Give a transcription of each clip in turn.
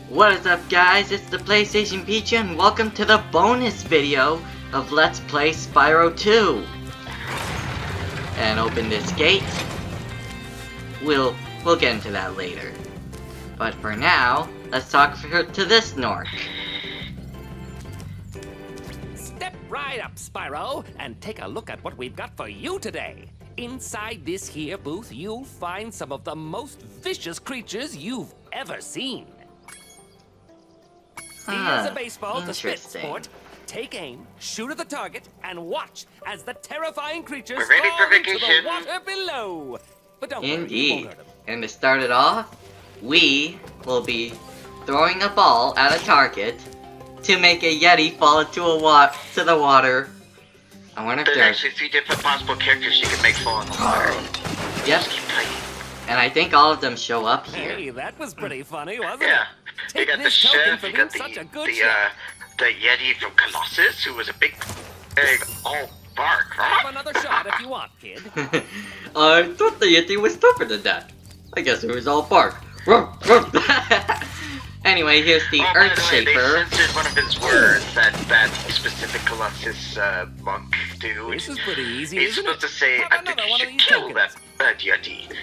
What is up, guys? It's the PlayStation Peach and welcome to the bonus video of Let's Play Spyro 2. And open this gate. We'll get into that later. But for now, let's talk to this Nork. Step right up, Spyro, and take a look at what we've got for you today. Inside this here booth, you'll find some of the most vicious creatures you've ever seen. Here's a baseball to spit sport. Take aim, shoot at the target, and watch as the terrifying creatures fall into the water below. But don't Indeed. worry, And to start it off, we will be throwing a ball at a target to make a Yeti fall into the water. I wonder if there's there's actually 3 different possible characters you can make fall in the water. Yep. Just keep playing. And I think all of them show up here. Hey, that was pretty funny, wasn't Yeah. it? You Take got the this token chef, for you being got such a good the chef. Yeti from Colossus, who was a big all bark, Have right? another shot if you want, kid. I thought the Yeti was tougher than that. I guess it was all bark. Anyway, here's the Oh, by Earth the way, they Shaper. censored one of his words, that specific Colossus monk dude. This is pretty easy, He's isn't supposed it? to say, Have I think another you one of should these kill tokens. that Yeti.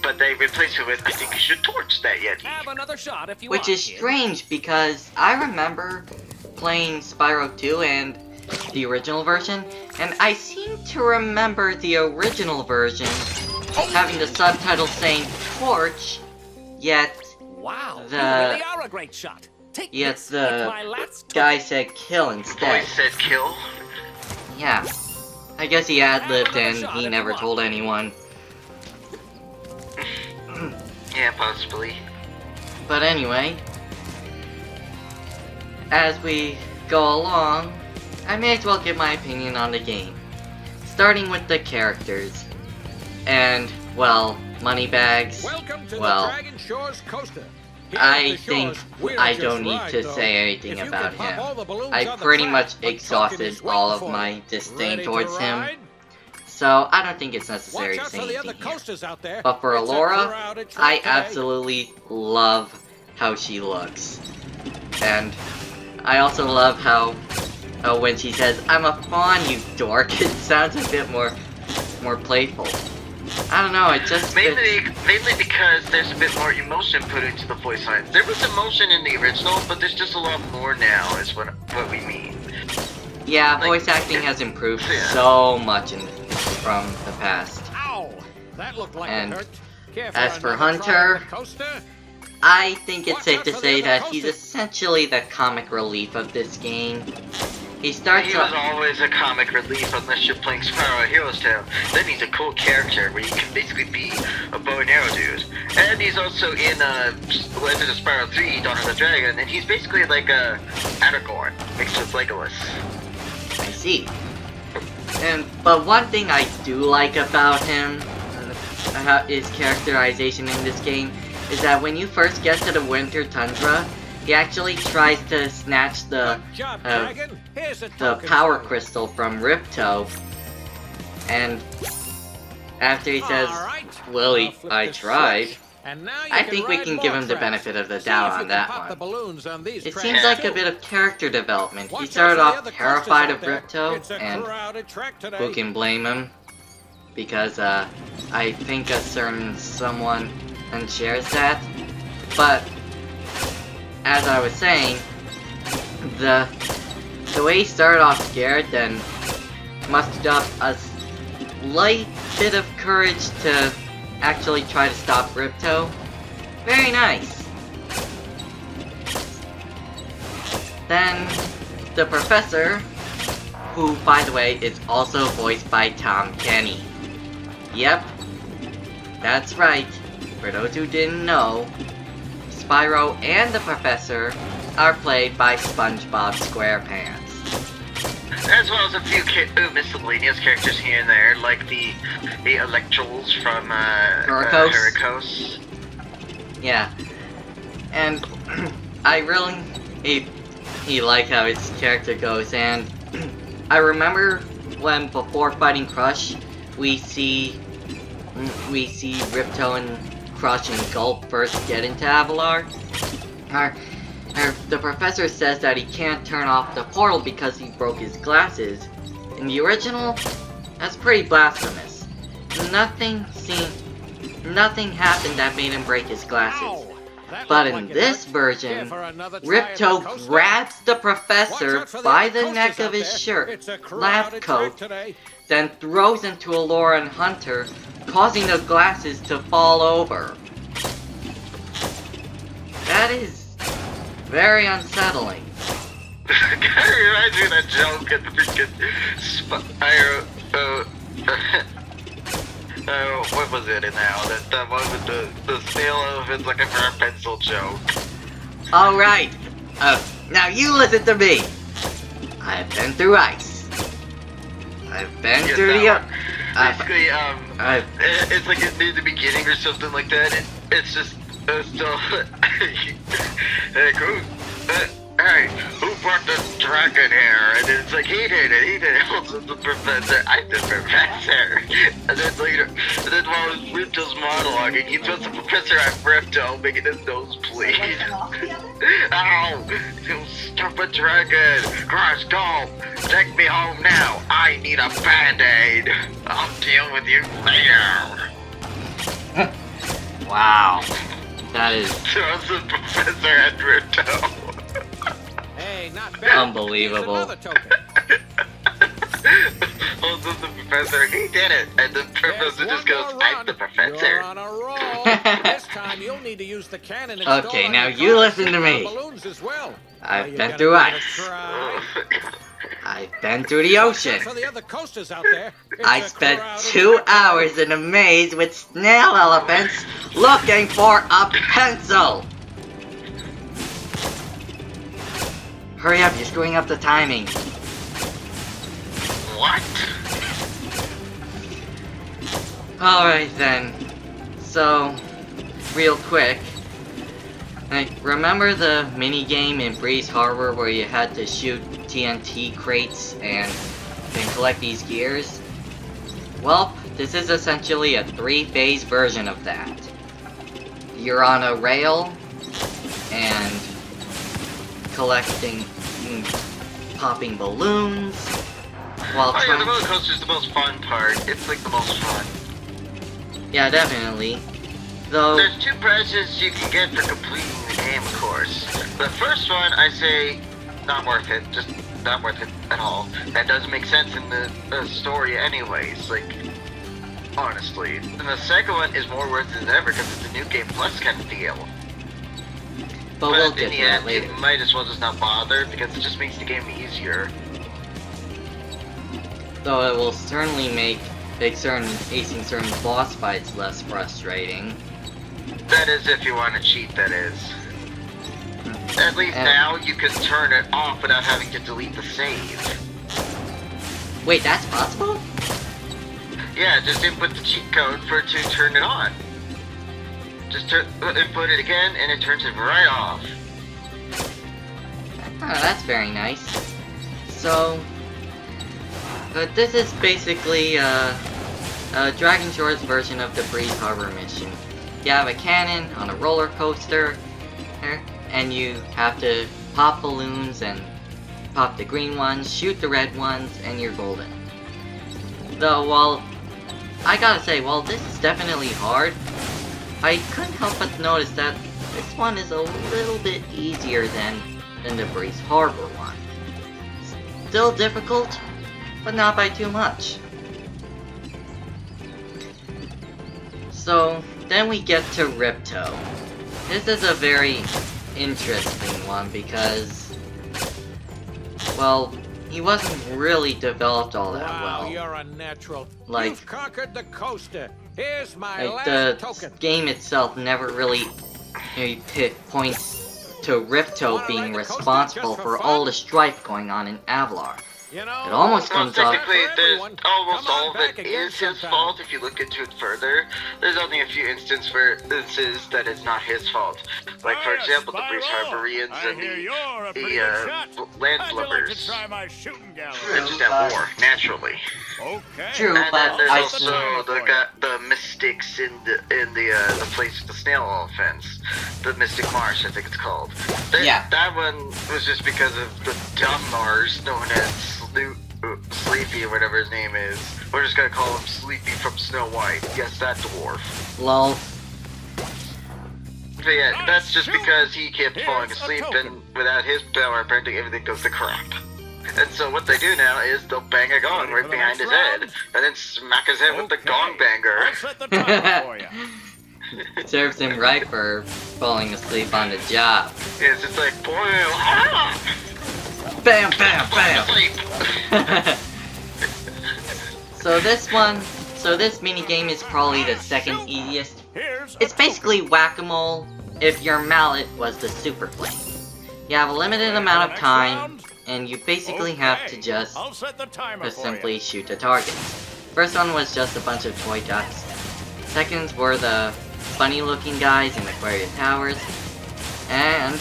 But they replaced it with, I think you should torch that Yeti. Have another shot if you Which want, is kid. strange because I remember playing Spyro 2 and the original version, and I seem to remember the original version having the subtitle saying torch, yet Wow, the- you really are a great shot. Take yet this. the It's my last guy token. said kill instead. Voice said kill. Yeah. I guess he ad-libbed Have another and shot he if never you want. told anyone. Yeah, possibly. But anyway, as we go along, I may as well give my opinion on the game. Starting with the characters. And, well, Moneybags. Welcome to Well, the Dragon Shores coaster. Here at I the think shores, we I just don't need ride, to though. say anything If you about can pop him. all the balloons I on the pretty track, much a token exhausted is all waiting of for my you. disdain Ready to towards him. ride? So I don't think it's necessary Watch to out say for the other anything here. coasters out there. But for It's a Alora, crowded track I today. absolutely love how she looks. And I also love how when she says, "I'm a fawn, you dork," it sounds a bit more playful. I don't know, it just fits. Mainly because there's a bit more emotion put into the voice lines. There was emotion in the original, but there's just a lot more now, is what we mean. Yeah, like, voice acting has improved yeah. so much from the past. Ow! That looked like And it hurt. Care as for another try Hunter, on the coaster? I think it's Watch safe out to for the say other that he's coasters. essentially the comic relief of this game. He starts He was off. always a comic relief unless you're playing Spyro Hero's Tale. Then he's a cool character where you can basically be a bow and arrow dude. And he's also in Legend of Spyro 3, Dawn of the Dragon, and he's basically like a Aragorn mixed with Legolas. I see. But one thing I do like about him, his characterization in this game, is that when you first get to the winter tundra, he actually tries to snatch the Good job, Dragon. Here's a the token power for you. crystal from Ripto, and after he says, All right. "Well, I'll flip I this tried," switch, and now you I can think we ride can more give him the tracks. benefit of the See doubt if you on can that pop the one. balloons on these It tracks, seems like a too. bit of character development. He Watch out started for the off other terrified of coasters out there. Ripto, It's a and crowded track today. who can blame him? Because I think a certain someone shares that. But as I was saying, the way he started off scared, then mustered up a slight bit of courage to actually try to stop Ripto. Very nice. Then the professor, who by the way is also voiced by Tom Kenny. Yep, that's right. For those who didn't know, Spyro and the Professor are played by SpongeBob SquarePants. As well as a few miscellaneous characters here and there, like the Electrals from Hurricos. Hurricos. Yeah, and I really he like how his character goes, and I remember when before fighting Crush, we see Ripto and Crush and Gulp first get into Avalar, The professor says that he can't turn off the portal because he broke his glasses. In the original, that's pretty blasphemous. Nothing happened that made him break his glasses. Ow! That But looked in like it this hurt. version, Care for another try at the Ripto coaster? grabs the Watch professor out for by other the coasters neck out of his there. shirt, It's a lab crowded coat, track today. then throws into Allura and Hunter, causing the glasses to fall over. That is very unsettling. Kind of reminds me of that joke at the freaking Spyro. What was it now? That one with the snail elephant's looking for a pencil joke. Alright, now you listen to me. I've been through ice. I've been Yeah, through that the... one. Basically, it's like near the beginning or something like that. It's just still. Hey, hey, who brought the dragon here? And then it's like, he did it. Also, the professor, I'm the professor. And then later, while Ripto's monologuing, he throws the professor at Ripto, making his nose bleed. Ow! You stupid dragon! Crash, go! Take me home now! I need a band-aid! I'll deal with you later! Wow. That is Throws the professor at Ripto. Hey, not bad. unbelievable. Here's another token. Also, the professor, he did it! And the professor There's just goes, one more I'm run. the professor. You're on a roll. This time you'll need to use the cannon installed Okay, on now your you car listen to shoot me. the balloons as well. I've You been gotta through give it a ice. try. I've been through the ocean. For the other coasters out there, it's I a spent crowded 2 track. hours in a maze with snail elephants looking for a pencil. Hurry up, you're screwing up the timing. What? Alright then. So, real quick. Like, remember the mini game in Breeze Harbor where you had to shoot TNT crates and then collect these gears? Well, this is essentially a 3-phase version of that. You're on a rail and collecting, popping balloons while Oh yeah, trying. the roller coaster's the most fun part. It's like the most fun. Yeah, definitely. Though. There's 2 prizes you can get for completing the game, of course. The first one, I say, not worth it. Just not worth it at all. That doesn't make sense in the story anyways, like, honestly. And the second one is more worth it than ever because it's a new game plus kind of deal. But we'll in get the to that end, later. you might as well just not bother because it just makes the game easier. Though it will certainly make acing certain boss fights less frustrating. That is if you want to cheat, that is. At least now you can turn it off without having to delete the save. Wait, that's possible? Yeah, just input the cheat code to turn it on. Just input it again and it turns it right off. Oh, that's very nice. So, this is basically Dragon Shore's version of the Breeze Harbor mission. You have a cannon on a roller coaster, and you have to pop balloons and pop the green ones, shoot the red ones, and you're golden. Though, well, I gotta say, while this is definitely hard, I couldn't help but notice that this one is a little bit easier than the Breeze Harbor one. Still difficult, but not by too much. So, then we get to Ripto. This is a very interesting one because, well, he wasn't really developed all that Wow, well. you're a natural. Like- You've conquered the coaster. Here's my Like, last the token. game itself never really points to Ripto Wanna being ride the coaster responsible just for for all fun? the strife going on in Avalar. You know, It almost Well, comes off. technically, there's Everyone, almost come on all of back it again is his sometime. fault if you look into it further. There's only a few instances that it's not his fault. Like, for Hiya, example, the Bruce Spyro. Harborians I and hear you're a pretty the good shot. land How'd you like to flippers. try my shooting gallery? They're just at war, naturally. Okay. True, And but then there's I also still. the mystics in the place with the snail elephants, the Mystic Marsh, I think it's called. Yeah. That one was just because of the dumb Mars known as Sleepy or whatever his name is. We're just gonna call him Sleepy from Snow White. Yes, that dwarf. Lol. But yeah, Nice that's just shoot. because he kept falling Here's a asleep, token. and without his power, apparently everything goes to crap. And so what they do now is they'll bang a gong Ready right for the behind next his head, round? and then smack his head with the Okay. gong banger. I'll set the timer for you. Serves him right for falling asleep on the job. Yeah, it's just like, boil, ah! Bam, bam, Fall bam. asleep. So this mini game is probably the second easiest. Here's It's a basically whack-a-mole if your mallet was the super plane. You have a limited amount of time, and you basically have to just I'll set the timer for simply you. shoot the targets. First one was just a bunch of toy ducks. Seconds were the funny-looking guys in Aquarium Towers. And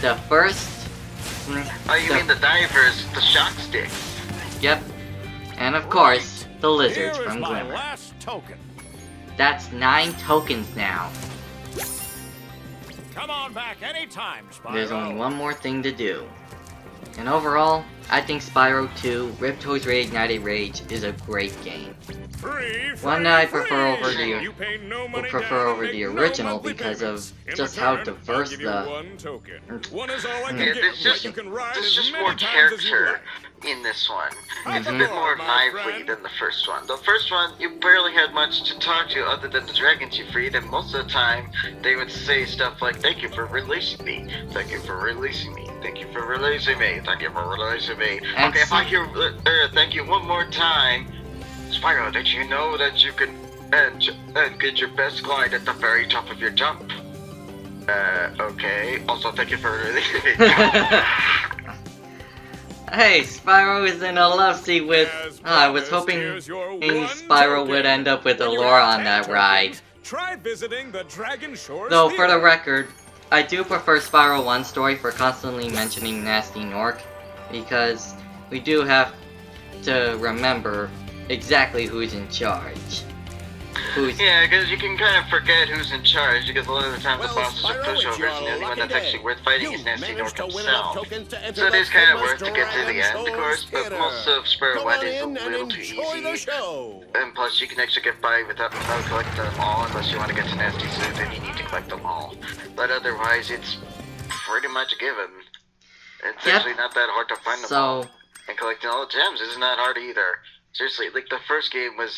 the first... Oh, you mean the divers, the shock sticks? Yep. And of course, the lizards Here is from my Glimmer. last token. That's 9 tokens now. Come on back anytime, Spyro. There's only one more thing to do. And overall, I think Spyro 2, Ripto's Reignited Rage is a great game. Free, One free, that I prefer free. over the You pay no money prefer down, over make the no original monthly because payments. of In just how return, diverse I'll give you the- one token. One is all I can Yeah, give, There's but just, you can ride there's as just many more times as you character like. in this one. It's a Mhm. bit more My lively friend. than the first one. The first one, you barely had much to talk to other than the dragons you freed, and most of the time, they would say stuff like, "Thank you for releasing me. Thank you for releasing me. Thank you for releasing me. Thank you for releasing me." And Okay, if I so- hear thank you one more time, Spyro, did you know that you can get your best glide at the very top of your jump? Okay. Also, thank you for releasing me. Hey, Spyro is in a love seat with... As I was promised, hoping here's your one Spyro token. would end up with When you Allura have on 10 that ride. tokens, try visiting the Dragon Shores Though, for the Theater. record, I do prefer Spyro 1 story for constantly mentioning Nasty Nork, because we do have to remember exactly who's in charge. Who's... Yeah, because you can kind of forget who's in charge, because a lot of the time the Well, bosses are Spyro, it's pushovers, your and the only one lucky that's day. actually worth fighting You is Nasty managed Nork to win enough himself. tokens to enter So it the is kind of famous worth to get to the end, of Dragon course, but Theater. most of Spyro Come 1 on is a in and little too enjoy the easy. show. And plus, you can actually get by without collecting them all, unless you want to get to Nasty Zoo, then you need to collect them all. But otherwise, it's pretty much a given. It's Yep. actually not that hard to find them all. So, And collecting all the gems isn't that hard either. Seriously, like, the first game was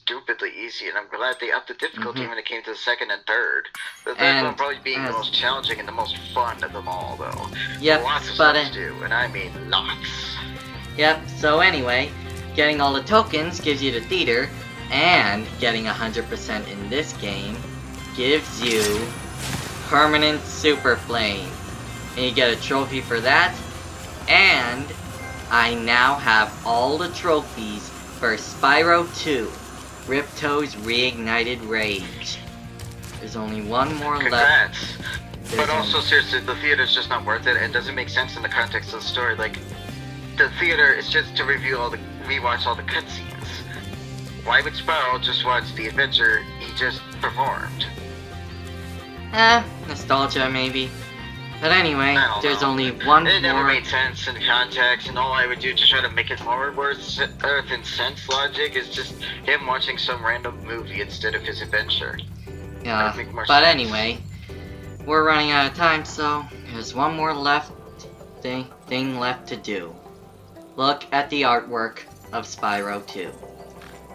stupidly easy, and I'm glad they upped the difficulty when it came to the second and third. The third And one probably being the as- most challenging and the most fun of them all, though. yep, Lots of but... stuff to do, and I mean lots. Yep, so anyway, getting all the tokens gives you the theater, and getting 100% in this game gives you permanent super plane. And you get a trophy for that, and I now have all the trophies for Spyro 2, Ripto's Reignited Rage. There's only one more left. Congrats. There's But also, only- seriously, the theater's just not worth it, and doesn't make sense in the context of the story. Like, the theater is just to rewatch all the cutscenes. Why would Spyro just watch the adventure he just performed? nostalgia maybe. But anyway, I don't there's know. only one It never more. made sense in context, and all I would do to try to make it more worth Earth and sense logic is just him watching some random movie instead of his adventure. Yeah, That'd make more but sense. anyway, we're running out of time, so there's one more thing left to do. Look at the artwork of Spyro 2.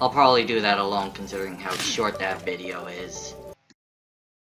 I'll probably do that alone considering how short that video is.